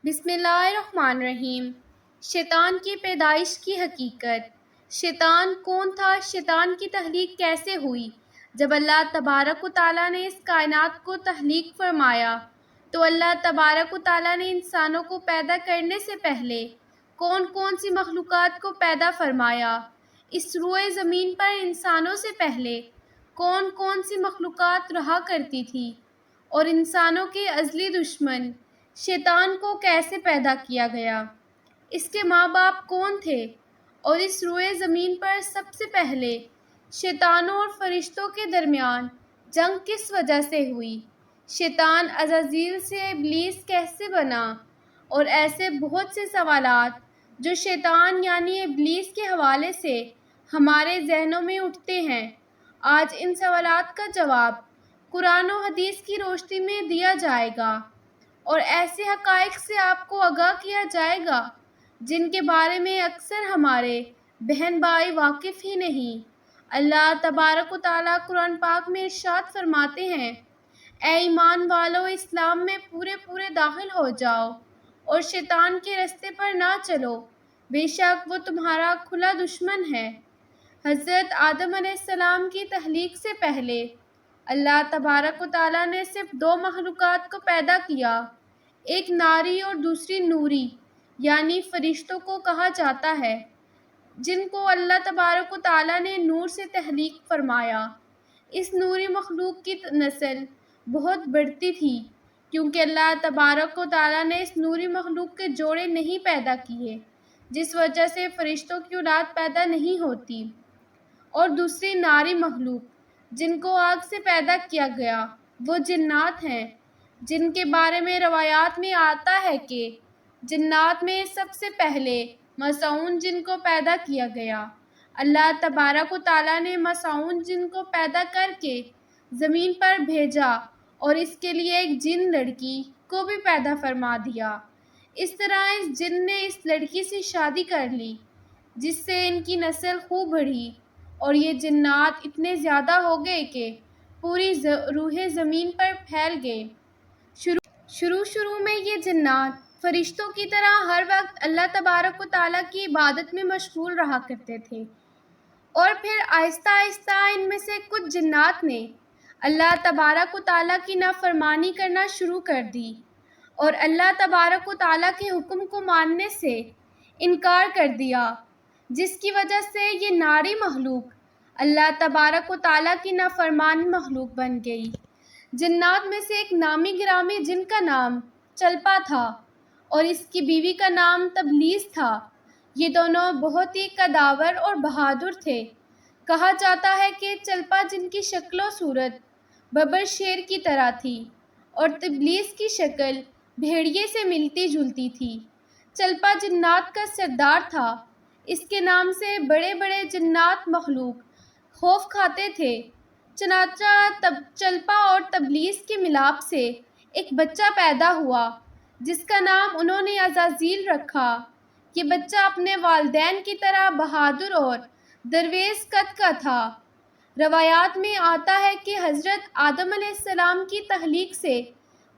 بسم اللہ الرحمن الرحیم۔ شیطان کی پیدائش کی حقیقت۔ شیطان کون تھا؟ شیطان کی تخلیق کیسے ہوئی؟ جب اللہ تبارک و تعالیٰ نے اس کائنات کو تخلیق فرمایا تو اللہ تبارک و تعالیٰ نے انسانوں کو پیدا کرنے سے پہلے کون کون سی مخلوقات کو پیدا فرمایا؟ اس روئے زمین پر انسانوں سے پہلے کون کون سی مخلوقات رہا کرتی تھی؟ اور انسانوں کے ازلی دشمن شیطان کو کیسے پیدا کیا گیا؟ اس کے ماں باپ کون تھے؟ اور اس روئے زمین پر سب سے پہلے شیطانوں اور فرشتوں کے درمیان جنگ کس وجہ سے ہوئی؟ شیطان عزازیل سے ابلیس کیسے بنا؟ اور ایسے بہت سے سوالات جو شیطان یعنی ابلیس کے حوالے سے ہمارے ذہنوں میں اٹھتے ہیں، آج ان سوالات کا جواب قرآن و حدیث کی روشنی میں دیا جائے گا اور ایسے حقائق سے آپ کو آگاہ کیا جائے گا جن کے بارے میں اکثر ہمارے بہن بھائی واقف ہی نہیں۔ اللہ تبارک و تعالیٰ قرآن پاک میں ارشاد فرماتے ہیں، اے ایمان والو، اسلام میں پورے داخل ہو جاؤ اور شیطان کے رستے پر نہ چلو، بے شک وہ تمہارا کھلا دشمن ہے۔ حضرت آدم علیہ السلام کی تخلیق سے پہلے اللہ تبارک و تعالیٰ نے صرف دو مخلوقات کو پیدا کیا، ایک ناری اور دوسری نوری یعنی فرشتوں کو کہا جاتا ہے، جن کو اللہ تبارک و تعالیٰ نے نور سے تخلیق فرمایا۔ اس نوری مخلوق کی نسل بہت بڑھتی تھی کیونکہ اللہ تبارک و تعالیٰ نے اس نوری مخلوق کے جوڑے نہیں پیدا کیے، جس وجہ سے فرشتوں کی اولاد پیدا نہیں ہوتی۔ اور دوسری ناری مخلوق جن کو آگ سے پیدا کیا گیا وہ جنات ہیں، جن کے بارے میں روایات میں آتا ہے کہ جنات میں سب سے پہلے مسعون جن کو پیدا کیا گیا۔ اللہ تبارک و تعالیٰ نے مسعون جن کو پیدا کر کے زمین پر بھیجا اور اس کے لیے ایک جن لڑکی کو بھی پیدا فرما دیا۔ اس طرح اس جن نے اس لڑکی سے شادی کر لی، جس سے ان کی نسل خوب بڑھی اور یہ جنات اتنے زیادہ ہو گئے کہ پوری روح زمین پر پھیل گئے۔ شروع میں یہ جنات فرشتوں کی طرح ہر وقت اللہ تبارک و تعالیٰ کی عبادت میں مشغول رہا کرتے تھے، اور پھر آہستہ آہستہ ان میں سے کچھ جنات نے اللہ تبارک و تعالیٰ کی نافرمانی کرنا شروع کر دی اور اللہ تبارک و تعالیٰ کے حکم کو ماننے سے انکار کر دیا، جس کی وجہ سے یہ ناری مخلوق اللہ تبارک و تعالیٰ کی نافرمان مخلوق بن گئی۔ جنات میں سے ایک نامی گرامی جن کا نام چلپا تھا اور اس کی بیوی کا نام تبلیس تھا، یہ دونوں بہت ہی قداور اور بہادر تھے۔ کہا جاتا ہے کہ چلپا جن کی شکل و صورت ببر شیر کی طرح تھی اور تبلیس کی شکل بھیڑیے سے ملتی جلتی تھی۔ چلپا جنات کا سردار تھا، اس کے نام سے بڑے بڑے جنات مخلوق خوف کھاتے تھے۔ چنانچہ چلپا اور تبلیس کے ملاپ سے ایک بچہ پیدا ہوا جس کا نام انہوں نے عزازیل رکھا۔ یہ بچہ اپنے والدین کی طرح بہادر اور درویش قد کا تھا۔ روایات میں آتا ہے کہ حضرت آدم علیہ السلام کی تخلیق سے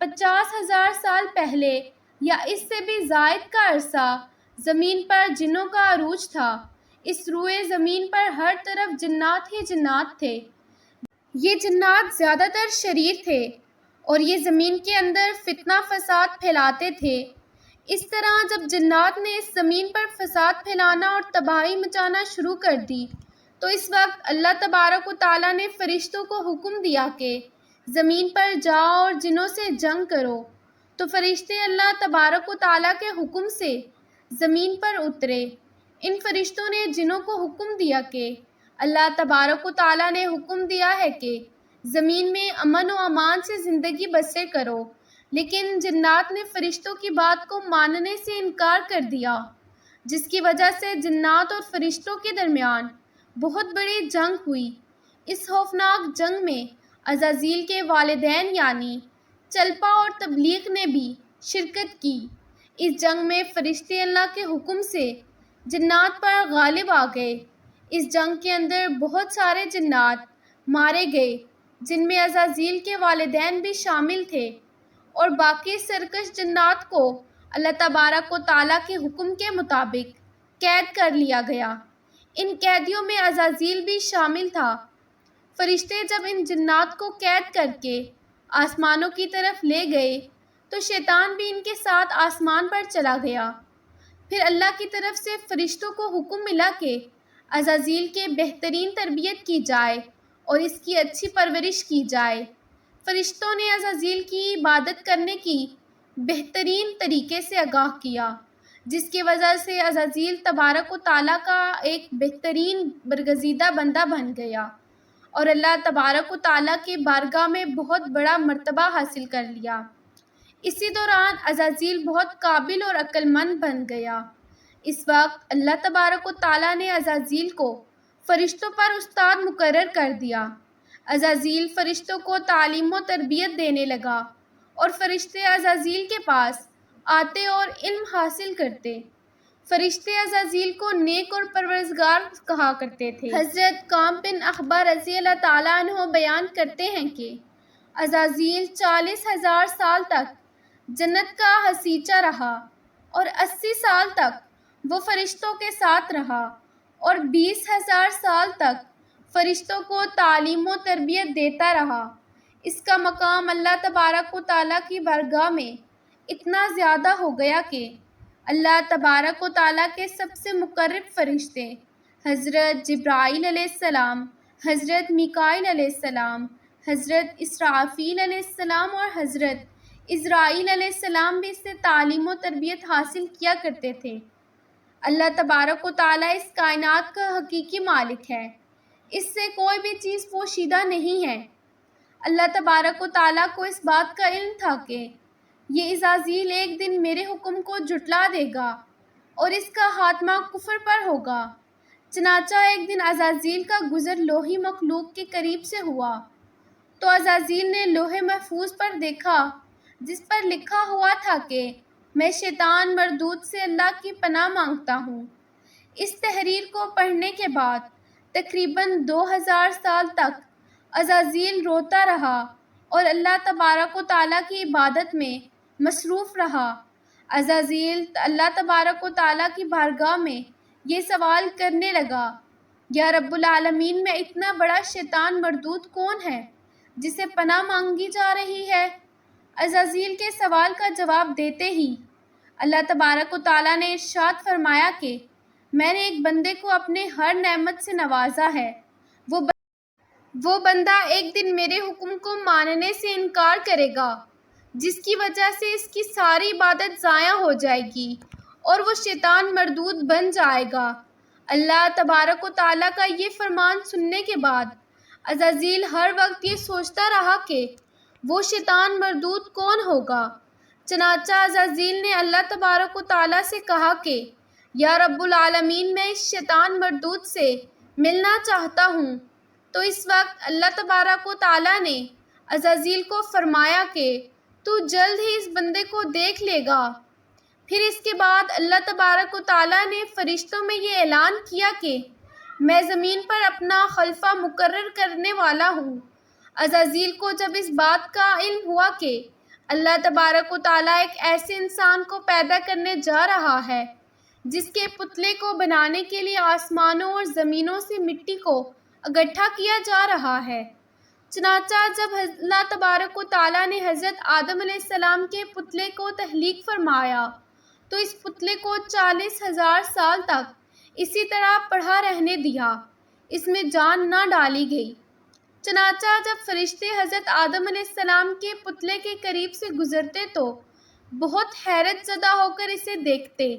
50,000 سال پہلے یا اس سے بھی زائد کا عرصہ زمین پر جنوں کا عروج تھا۔ اس روئے زمین پر ہر طرف جنات ہی جنات تھے۔ یہ جنات زیادہ تر شریر تھے اور یہ زمین کے اندر فتنہ فساد پھیلاتے تھے۔ اس طرح جب جنات نے اس زمین پر فساد پھیلانا اور تباہی مچانا شروع کر دی تو اس وقت اللہ تبارک و تعالیٰ نے فرشتوں کو حکم دیا کہ زمین پر جاؤ اور جنوں سے جنگ کرو۔ تو فرشتے اللہ تبارک و تعالیٰ کے حکم سے زمین پر اترے۔ ان فرشتوں نے جنوں کو حکم دیا کہ اللہ تبارک و تعالیٰ نے حکم دیا ہے کہ زمین میں امن و امان سے زندگی بسر کرو، لیکن جنات نے فرشتوں کی بات کو ماننے سے انکار کر دیا، جس کی وجہ سے جنات اور فرشتوں کے درمیان بہت بڑی جنگ ہوئی۔ اس خوفناک جنگ میں عزازیل کے والدین یعنی چلپا اور تبلیغ نے بھی شرکت کی۔ اس جنگ میں فرشتے اللہ کے حکم سے جنات پر غالب آ گئے۔ اس جنگ کے اندر بہت سارے جنات مارے گئے، جن میں عزازیل کے والدین بھی شامل تھے، اور باقی سرکش جنات کو اللہ تبارک و تعالیٰ کے حکم کے مطابق قید کر لیا گیا۔ ان قیدیوں میں عزازیل بھی شامل تھا۔ فرشتے جب ان جنات کو قید کر کے آسمانوں کی طرف لے گئے تو شیطان بھی ان کے ساتھ آسمان پر چلا گیا۔ پھر اللہ کی طرف سے فرشتوں کو حکم ملا کہ عزازیل کے بہترین تربیت کی جائے اور اس کی اچھی پرورش کی جائے۔ فرشتوں نے عزازیل کی عبادت کرنے کی بہترین طریقے سے آگاہ کیا، جس کی وجہ سے عزازیل تبارک و تعالیٰ کا ایک بہترین برگزیدہ بندہ بن گیا اور اللہ تبارک و تعالیٰ کے بارگاہ میں بہت بڑا مرتبہ حاصل کر لیا۔ اسی دوران عزازیل بہت قابل اور عقل مند بن گیا۔ اس وقت اللہ تبارک و تعالیٰ نے عزازیل کو فرشتوں پر استاد مقرر کر دیا۔ عزازیل فرشتوں کو تعلیم و تربیت دینے لگا اور فرشتے عزازیل کے پاس آتے اور علم حاصل کرتے۔ فرشتے عزازیل کو نیک اور پروردگار کہا کرتے تھے۔ حضرت کعب بن احبار رضی اللہ تعالیٰ عنہ بیان کرتے ہیں کہ عزازیل 40,000 سال تک جنت کا حسیچہ رہا اور 80 سال تک وہ فرشتوں کے ساتھ رہا اور 20,000 سال تک فرشتوں کو تعلیم و تربیت دیتا رہا۔ اس کا مقام اللہ تبارک و تعالیٰ کی بارگاہ میں اتنا زیادہ ہو گیا کہ اللہ تبارک و تعالیٰ کے سب سے مقرب فرشتے حضرت جبرائیل علیہ السلام، حضرت میکائیل علیہ السلام، حضرت اسرافیل علیہ السلام اور حضرت اسرائیل علیہ السلام بھی اس سے تعلیم و تربیت حاصل کیا کرتے تھے۔ اللہ تبارک و تعالیٰ اس کائنات کا حقیقی مالک ہے، اس سے کوئی بھی چیز پوشیدہ نہیں ہے۔ اللہ تبارک و تعالیٰ کو اس بات کا علم تھا کہ یہ عزازیل ایک دن میرے حکم کو جھٹلا دے گا اور اس کا خاتمہ کفر پر ہوگا۔ چنانچہ ایک دن عزازیل کا گزر لوحی مخلوق کے قریب سے ہوا تو عزازیل نے لوح محفوظ پر دیکھا جس پر لکھا ہوا تھا کہ میں شیطان مردود سے اللہ کی پناہ مانگتا ہوں۔ اس تحریر کو پڑھنے کے بعد تقریباً 2000 سال تک عزازیل روتا رہا اور اللہ تبارک و تعالیٰ کی عبادت میں مصروف رہا۔ عزازیل اللہ تبارک و تعالیٰ کی بارگاہ میں یہ سوال کرنے لگا، یا رب العالمین، میں اتنا بڑا شیطان مردود کون ہے جسے پناہ مانگی جا رہی ہے؟ عزازیل کے سوال کا جواب دیتے ہی اللہ تبارک و تعالیٰ نے ارشاد فرمایا کہ میں نے ایک بندے کو اپنے ہر نعمت سے نوازا ہے۔ وہ بندہ ایک دن میرے حکم کو ماننے سے انکار کرے گا، جس کی وجہ سے اس کی ساری عبادت ضائع ہو جائے گی اور وہ شیطان مردود بن جائے گا۔ اللہ تبارک و تعالیٰ کا یہ فرمان سننے کے بعد عزازیل ہر وقت یہ سوچتا رہا کہ وہ شیطان مردود کون ہوگا۔ چنانچہ عزازیل نے اللہ تبارک و تعالیٰ سے کہا کہ یا رب العالمین، میں اس شیطان مردود سے ملنا چاہتا ہوں۔ تو اس وقت اللہ تبارک و تعالیٰ نے عزازیل کو فرمایا کہ تو جلد ہی اس بندے کو دیکھ لے گا۔ پھر اس کے بعد اللہ تبارک و تعالیٰ نے فرشتوں میں یہ اعلان کیا کہ میں زمین پر اپنا خلیفہ مقرر کرنے والا ہوں۔ عزازیل کو جب اس بات کا علم ہوا کہ اللہ تبارک و تعالیٰ ایک ایسے انسان کو پیدا کرنے جا رہا ہے جس کے پتلے کو بنانے کے لیے آسمانوں اور زمینوں سے مٹی کو اکٹھا کیا جا رہا ہے، چنانچہ جب اللہ تبارک و تعالیٰ نے حضرت آدم علیہ السلام کے پتلے کو تخلیق فرمایا تو اس پتلے کو 40,000 سال تک اسی طرح پڑا رہنے دیا، اس میں جان نہ ڈالی گئی۔ چنانچہ جب فرشتے حضرت آدم علیہ السلام کے پتلے کے قریب سے گزرتے تو بہت حیرت زدہ ہو کر اسے دیکھتے،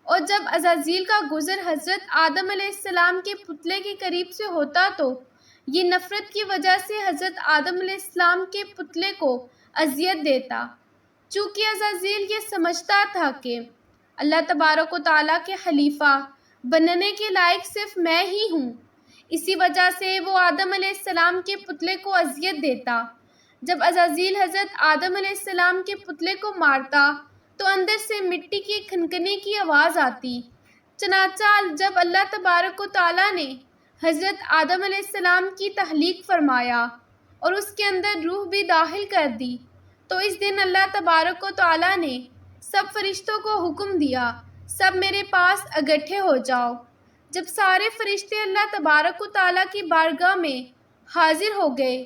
اور جب عزازیل کا گزر حضرت آدم علیہ السلام کے پتلے کے قریب سے ہوتا تو یہ نفرت کی وجہ سے حضرت آدم علیہ السلام کے پتلے کو اذیت دیتا۔ چونکہ عزازیل یہ سمجھتا تھا کہ اللہ تبارک و تعالیٰ کے خلیفہ بننے کے لائق صرف میں ہی ہوں، اسی وجہ سے وہ آدم علیہ السلام کے پتلے کو اذیت دیتا۔ جب عزازیل حضرت آدم علیہ السلام کے پتلے کو مارتا تو اندر سے مٹی کی کھنکنے کی آواز آتی۔ چنانچہ جب اللہ تبارک و تعالیٰ نے حضرت آدم علیہ السلام کی تخلیق فرمایا اور اس کے اندر روح بھی داخل کر دی تو اس دن اللہ تبارک و تعالیٰ نے سب فرشتوں کو حکم دیا، سب میرے پاس اکٹھے ہو جاؤ۔ جب سارے فرشتے اللہ تبارک و تعالیٰ کی بارگاہ میں حاضر ہو گئے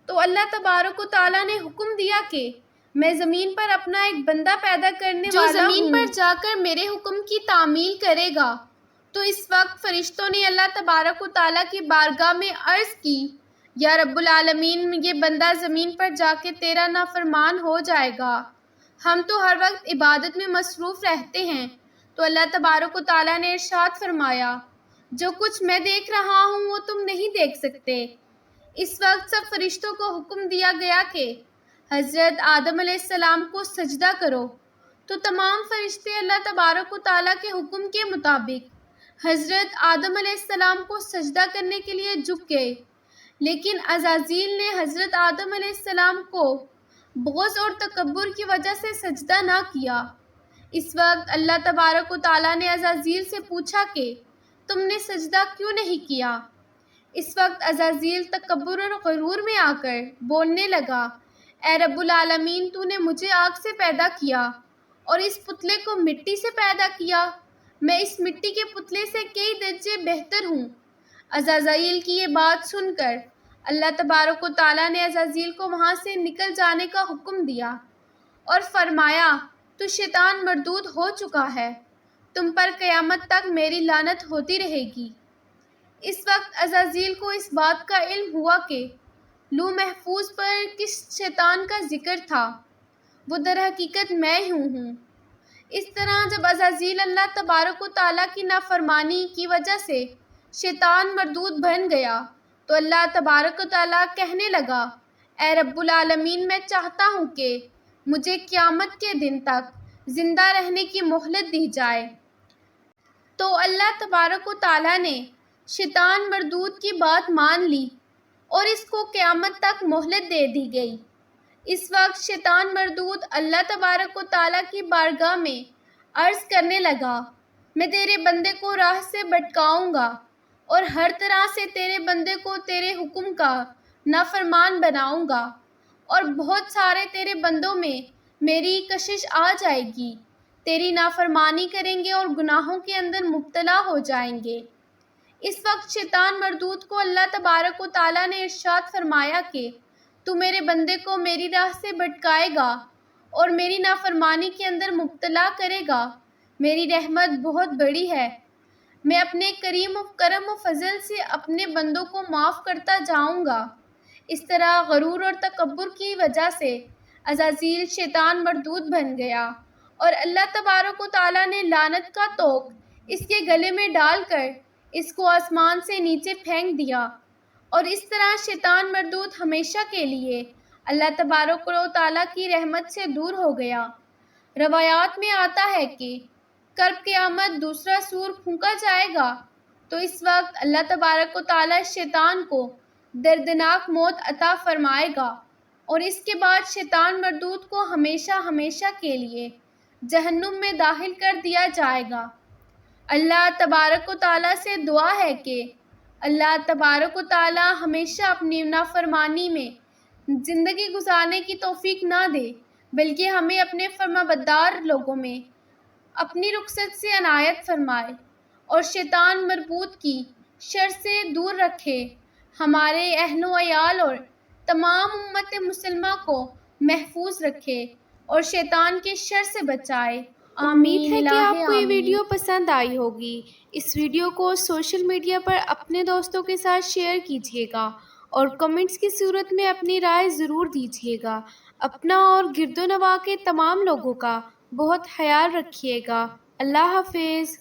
تو اللہ تبارک و تعالیٰ نے حکم دیا کہ میں زمین پر اپنا ایک بندہ پیدا کرنے والا ہوں جو زمین پر جا کر میرے حکم کی تعمیل کرے گا۔ تو اس وقت فرشتوں نے اللہ تبارک و تعالیٰ کی بارگاہ میں عرض کی، یا رب العالمین، یہ بندہ زمین پر جا کے تیرا نافرمان ہو جائے گا، ہم تو ہر وقت عبادت میں مصروف رہتے ہیں۔ تو اللہ تبارک و تعالیٰ نے ارشاد فرمایا، جو کچھ میں دیکھ رہا ہوں وہ تم نہیں دیکھ سکتے۔ اس وقت سب فرشتوں کو حکم دیا گیا کہ حضرت آدم علیہ السلام کو سجدہ کرو، تو تمام فرشتے اللہ تبارک و تعالیٰ کے حکم کے مطابق حضرت آدم علیہ السلام کو سجدہ کرنے کے لیے جھک گئے، لیکن عزازیل نے حضرت آدم علیہ السلام کو بغض اور تکبر کی وجہ سے سجدہ نہ کیا۔ اس وقت اللہ تبارک و تعالیٰ نے عزازیل سے پوچھا کہ تم نے سجدہ کیوں نہیں کیا؟ اس وقت عزازیل تکبر اور غرور میں آ کر بولنے لگا، اے رب العالمین، تو نے مجھے آگ سے پیدا کیا اور اس پتلے کو مٹی سے پیدا کیا، میں اس مٹی کے پتلے سے کئی درجے بہتر ہوں۔ عزازیل کی یہ بات سن کر اللہ تبارک و تعالیٰ نے عزازیل کو وہاں سے نکل جانے کا حکم دیا اور فرمایا، تو شیطان مردود ہو چکا ہے، تم پر قیامت تک میری لعنت ہوتی رہے گی۔ اس وقت عزازیل کو اس بات کا علم ہوا کہ لوح محفوظ پر کس شیطان کا ذکر تھا، وہ در حقیقت میں ہوں۔ اس طرح جب عزازیل اللہ تبارک و تعالیٰ کی نافرمانی کی وجہ سے شیطان مردود بن گیا تو اللہ تبارک و تعالیٰ کہنے لگا، اے رب العالمین، میں چاہتا ہوں کہ مجھے قیامت کے دن تک زندہ رہنے کی مہلت دی جائے۔ تو اللہ تبارک و تعالیٰ نے شیطان مردود کی بات مان لی اور اس کو قیامت تک مہلت دے دی گئی۔ اس وقت شیطان مردود اللہ تبارک و تعالیٰ کی بارگاہ میں عرض کرنے لگا، میں تیرے بندے کو راہ سے بھٹکاؤں گا اور ہر طرح سے تیرے بندے کو تیرے حکم کا نافرمان بناؤں گا، اور بہت سارے تیرے بندوں میں میری کشش آ جائے گی، تیری نافرمانی کریں گے اور گناہوں کے اندر مبتلا ہو جائیں گے۔ اس وقت شیطان مردود کو اللہ تبارک و تعالیٰ نے ارشاد فرمایا کہ تو میرے بندے کو میری راہ سے بھٹکائے گا اور میری نافرمانی کے اندر مبتلا کرے گا، میری رحمت بہت بڑی ہے، میں اپنے کرم و فضل سے اپنے بندوں کو معاف کرتا جاؤں گا۔ اس طرح غرور اور تکبر کی وجہ سے عزازیل شیطان مردود بن گیا اور اللہ تبارک و تعالیٰ نے لعنت کا توق اس کے گلے میں ڈال کر اس کو آسمان سے نیچے پھینک دیا، اور اس طرح شیطان مردود ہمیشہ کے لیے اللہ تبارک و تعالیٰ کی رحمت سے دور ہو گیا۔ روایات میں آتا ہے کہ قرب قیامت دوسرا سور پھونکا جائے گا تو اس وقت اللہ تبارک و تعالیٰ شیطان کو دردناک موت عطا فرمائے گا، اور اس کے بعد شیطان مردود کو ہمیشہ ہمیشہ کے لیے جہنم میں داخل کر دیا جائے گا۔ اللہ تبارک و تعالیٰ سے دعا ہے کہ اللہ تبارک و تعالیٰ ہمیشہ اپنی نافرمانی میں زندگی گزارنے کی توفیق نہ دے، بلکہ ہمیں اپنے فرمانبردار لوگوں میں اپنی رخصت سے عنایت فرمائے اور شیطان مربوط کی شر سے دور رکھے، ہمارے اہل و عیال اور تمام امت مسلمہ کو محفوظ رکھے اور شیطان کے شر سے بچائے۔ امید ہے کہ آپ کو یہ ویڈیو پسند آئی ہوگی۔ اس ویڈیو کو سوشل میڈیا پر اپنے دوستوں کے ساتھ شیئر کیجیے گا اور کمنٹس کی صورت میں اپنی رائے ضرور دیجیے گا۔ اپنا اور گرد و نواح کے تمام لوگوں کا بہت خیال رکھیے گا۔ اللہ حافظ۔